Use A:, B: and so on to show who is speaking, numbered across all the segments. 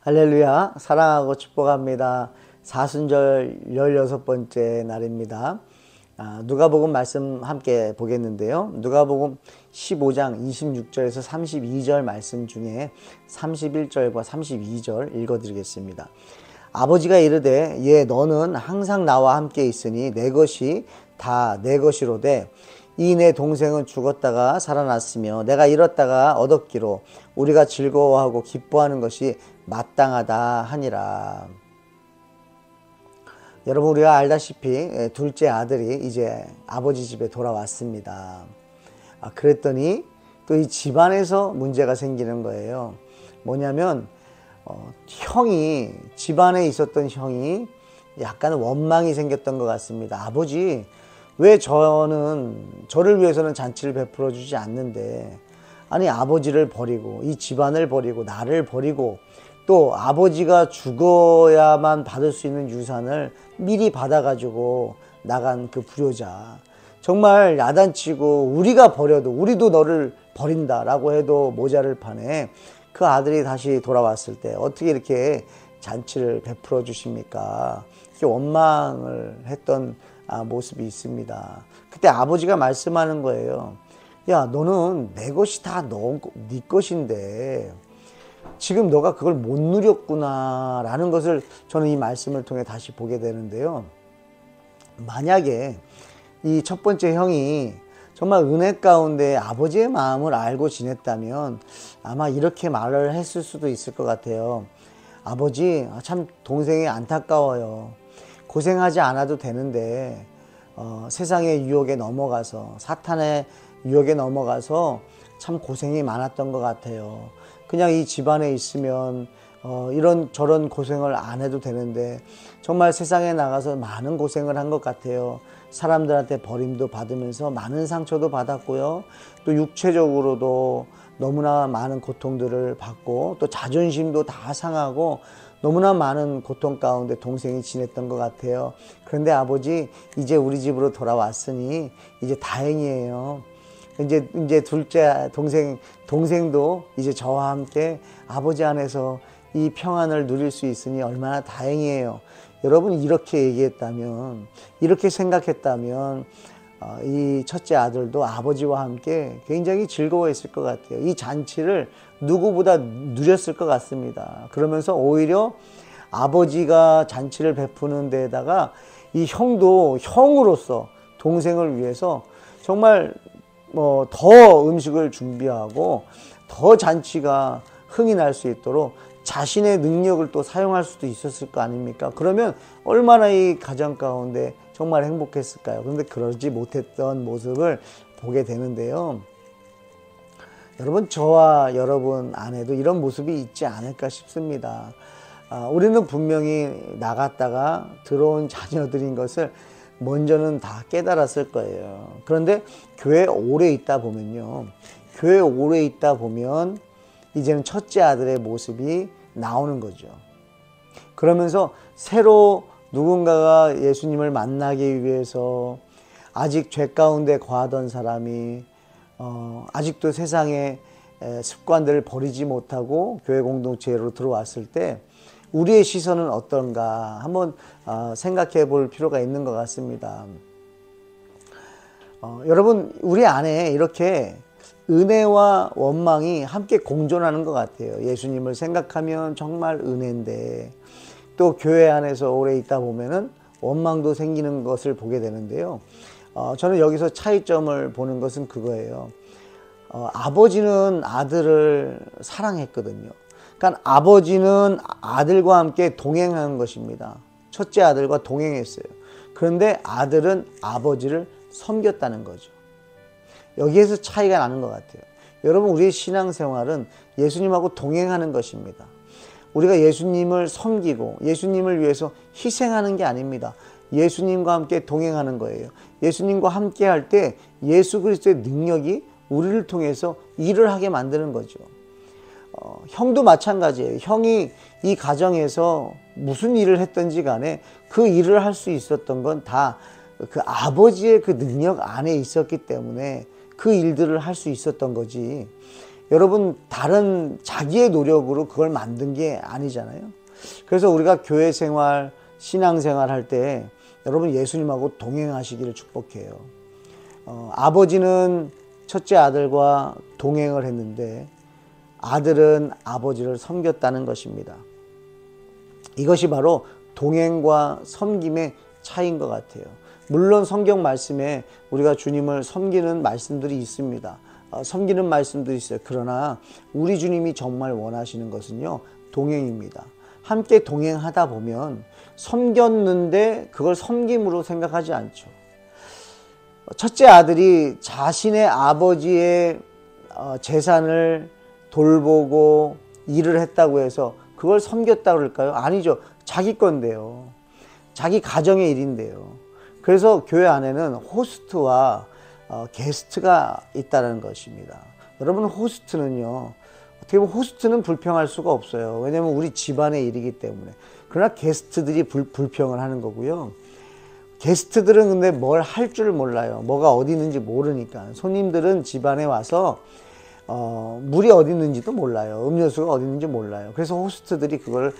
A: 할렐루야, 사랑하고 축복합니다. 사순절 16번째 날입니다. 누가복음 말씀 함께 보겠는데요. 누가복음 15장 26절에서 32절 말씀 중에 31절과 32절 읽어드리겠습니다. 아버지가 이르되 예 너는 항상 나와 함께 있으니 내 것이 다 내 것이로되 이 내 동생은 죽었다가 살아났으며 내가 잃었다가 얻었기로 우리가 즐거워하고 기뻐하는 것이 마땅하다 하니라. 여러분, 우리가 알다시피 둘째 아들이 이제 아버지 집에 돌아왔습니다. 그랬더니 또 이 집안에서 문제가 생기는 거예요. 뭐냐면 형이, 집안에 있었던 형이 약간 원망이 생겼던 것 같습니다. 아버지, 왜 저를 위해서는 잔치를 베풀어 주지 않는데, 아니 아버지를 버리고 이 집안을 버리고 나를 버리고 또 아버지가 죽어야만 받을 수 있는 유산을 미리 받아가지고 나간 그 불효자, 정말 야단치고 우리가 버려도 우리도 너를 버린다라고 해도 모자를 파네. 그 아들이 다시 돌아왔을 때 어떻게 이렇게 잔치를 베풀어 주십니까? 이렇게 원망을 했던 모습이 있습니다. 그때 아버지가 말씀하는 거예요. 야, 너는 내 것이 다 네 것인데 지금 너가 그걸 못 누렸구나 라는 것을 저는 이 말씀을 통해 다시 보게 되는데요. 만약에 이 첫 번째 형이 정말 은혜 가운데 아버지의 마음을 알고 지냈다면 아마 이렇게 말을 했을 수도 있을 것 같아요. 아버지, 참 동생이 안타까워요. 고생하지 않아도 되는데 세상의 유혹에 넘어가서, 사탄의 유혹에 넘어가서 참 고생이 많았던 것 같아요. 그냥 이 집안에 있으면 이런 저런 고생을 안 해도 되는데 정말 세상에 나가서 많은 고생을 한 것 같아요. 사람들한테 버림도 받으면서 많은 상처도 받았고요. 또 육체적으로도 너무나 많은 고통들을 받고 또 자존심도 다 상하고 너무나 많은 고통 가운데 동생이 지냈던 것 같아요. 그런데 아버지, 이제 우리 집으로 돌아왔으니 이제 다행이에요. 이제 둘째 동생도 이제 저와 함께 아버지 안에서 이 평안을 누릴 수 있으니 얼마나 다행이에요. 여러분, 이렇게 얘기했다면, 이렇게 생각했다면 이 첫째 아들도 아버지와 함께 굉장히 즐거워했을 것 같아요. 이 잔치를 누구보다 누렸을 것 같습니다. 그러면서 오히려 아버지가 잔치를 베푸는 데다가 이 형도 형으로서 동생을 위해서 정말 더 음식을 준비하고 더 잔치가 흥이 날 수 있도록 자신의 능력을 또 사용할 수도 있었을 거 아닙니까? 그러면 얼마나 이 가정 가운데 정말 행복했을까요? 그런데 그러지 못했던 모습을 보게 되는데요. 여러분, 저와 여러분 안에도 이런 모습이 있지 않을까 싶습니다. 우리는 분명히 나갔다가 들어온 자녀들인 것을 먼저는 다 깨달았을 거예요. 그런데 교회에 오래 있다 보면요. 교회에 오래 있다 보면 이제는 첫째 아들의 모습이 나오는 거죠. 그러면서 새로 누군가가 예수님을 만나기 위해서 아직 죄 가운데 거하던 사람이 아직도 세상의 습관들을 버리지 못하고 교회 공동체로 들어왔을 때 우리의 시선은 어떤가 한번 생각해 볼 필요가 있는 것 같습니다. 여러분, 우리 안에 이렇게 은혜와 원망이 함께 공존하는 것 같아요. 예수님을 생각하면 정말 은혜인데 또 교회 안에서 오래 있다 보면은 원망도 생기는 것을 보게 되는데요. 저는 여기서 차이점을 보는 것은 그거예요. 아버지는 아들을 사랑했거든요. 그러니까 아버지는 아들과 함께 동행한 것입니다. 첫째 아들과 동행했어요. 그런데 아들은 아버지를 섬겼다는 거죠. 여기에서 차이가 나는 것 같아요. 여러분, 우리의 신앙생활은 예수님하고 동행하는 것입니다. 우리가 예수님을 섬기고 예수님을 위해서 희생하는 게 아닙니다. 예수님과 함께 동행하는 거예요. 예수님과 함께 할 때 예수 그리스도의 능력이 우리를 통해서 일을 하게 만드는 거죠. 형도 마찬가지예요. 형이 이 가정에서 무슨 일을 했든지 간에 그 일을 할 수 있었던 건 다 그 아버지의 그 능력 안에 있었기 때문에 그 일들을 할 수 있었던 거지. 여러분 다른 자기의 노력으로 그걸 만든 게 아니잖아요. 그래서 우리가 교회 생활, 신앙 생활 할 때 여러분 예수님하고 동행하시기를 축복해요. 아버지는 첫째 아들과 동행을 했는데 아들은 아버지를 섬겼다는 것입니다. 이것이 바로 동행과 섬김의 차이인 것 같아요. 물론 성경 말씀에 우리가 주님을 섬기는 말씀들이 있습니다. 섬기는 말씀도 있어요. 그러나 우리 주님이 정말 원하시는 것은요, 동행입니다. 함께 동행하다 보면 섬겼는데 그걸 섬김으로 생각하지 않죠. 첫째 아들이 자신의 아버지의 재산을 돌보고 일을 했다고 해서 그걸 섬겼다고 그럴까요? 아니죠. 자기 건데요. 자기 가정의 일인데요. 그래서 교회 안에는 호스트와 게스트가 있다는 것입니다. 여러분, 호스트는요, 어떻게 보면 호스트는 불평할 수가 없어요. 왜냐하면 우리 집안의 일이기 때문에. 그러나 게스트들이 불평을 하는 거고요. 게스트들은 근데 뭘 할 줄 몰라요. 뭐가 어디 있는지 모르니까. 손님들은 집안에 와서 물이 어디 있는지도 몰라요. 음료수가 어디 있는지 몰라요. 그래서 호스트들이 그걸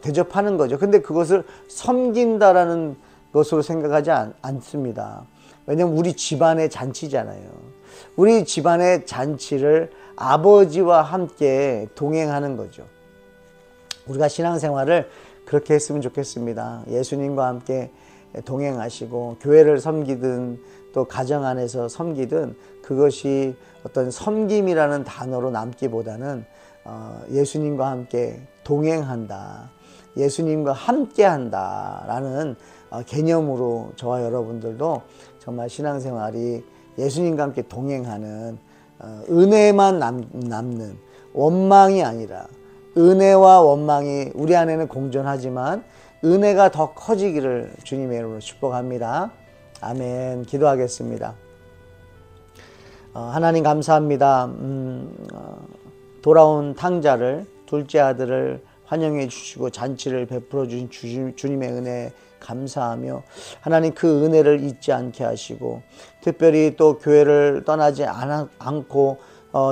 A: 대접하는 거죠. 근데 그것을 섬긴다라는 것으로 생각하지 않습니다. 왜냐하면 우리 집안의 잔치잖아요. 우리 집안의 잔치를 아버지와 함께 동행하는 거죠. 우리가 신앙생활을 그렇게 했으면 좋겠습니다. 예수님과 함께 동행하시고 교회를 섬기든 또 가정 안에서 섬기든 그것이 어떤 섬김이라는 단어로 남기보다는 예수님과 함께 동행한다, 예수님과 함께한다 라는 개념으로 저와 여러분들도 정말 신앙생활이 예수님과 함께 동행하는 은혜만 남는, 원망이 아니라 은혜와 원망이 우리 안에는 공존하지만 은혜가 더 커지기를 주님의 이름으로 축복합니다. 아멘. 기도하겠습니다. 하나님 감사합니다. 돌아온 탕자를, 둘째 아들을 환영해 주시고 잔치를 베풀어 주신 주님의 은혜 감사하며 하나님 그 은혜를 잊지 않게 하시고 특별히 또 교회를 떠나지 않고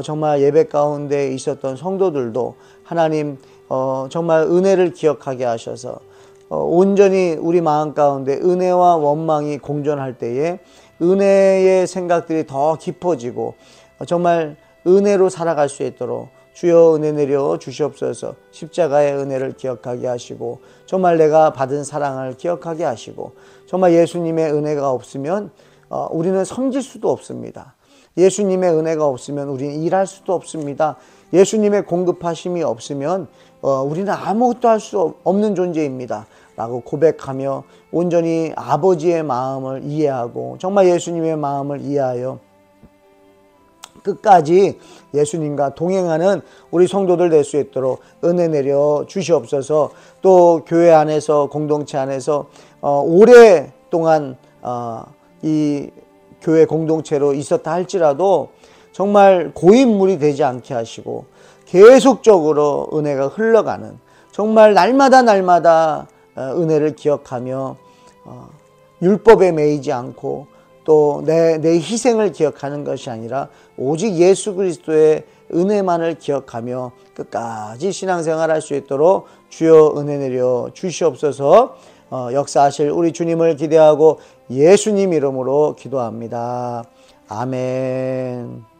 A: 정말 예배 가운데 있었던 성도들도 하나님 정말 은혜를 기억하게 하셔서 온전히 우리 마음 가운데 은혜와 원망이 공존할 때에 은혜의 생각들이 더 깊어지고 정말 은혜로 살아갈 수 있도록 주여 은혜 내려 주시옵소서. 십자가의 은혜를 기억하게 하시고 정말 내가 받은 사랑을 기억하게 하시고 정말 예수님의 은혜가 없으면 우리는 섬길 수도 없습니다. 예수님의 은혜가 없으면 우리는 일할 수도 없습니다. 예수님의 공급하심이 없으면 우리는 아무것도 할 수 없는 존재입니다 라고 고백하며 온전히 아버지의 마음을 이해하고 정말 예수님의 마음을 이해하여 끝까지 예수님과 동행하는 우리 성도들 될 수 있도록 은혜 내려 주시옵소서. 또 교회 안에서 공동체 안에서 오랫동안 이 교회 공동체로 있었다 할지라도 정말 고인물이 되지 않게 하시고 계속적으로 은혜가 흘러가는 정말 날마다 은혜를 기억하며 율법에 매이지 않고 또 내 희생을 기억하는 것이 아니라 오직 예수 그리스도의 은혜만을 기억하며 끝까지 신앙생활 할 수 있도록 주여 은혜 내려 주시옵소서. 역사하실 우리 주님을 기대하고 예수님 이름으로 기도합니다. 아멘.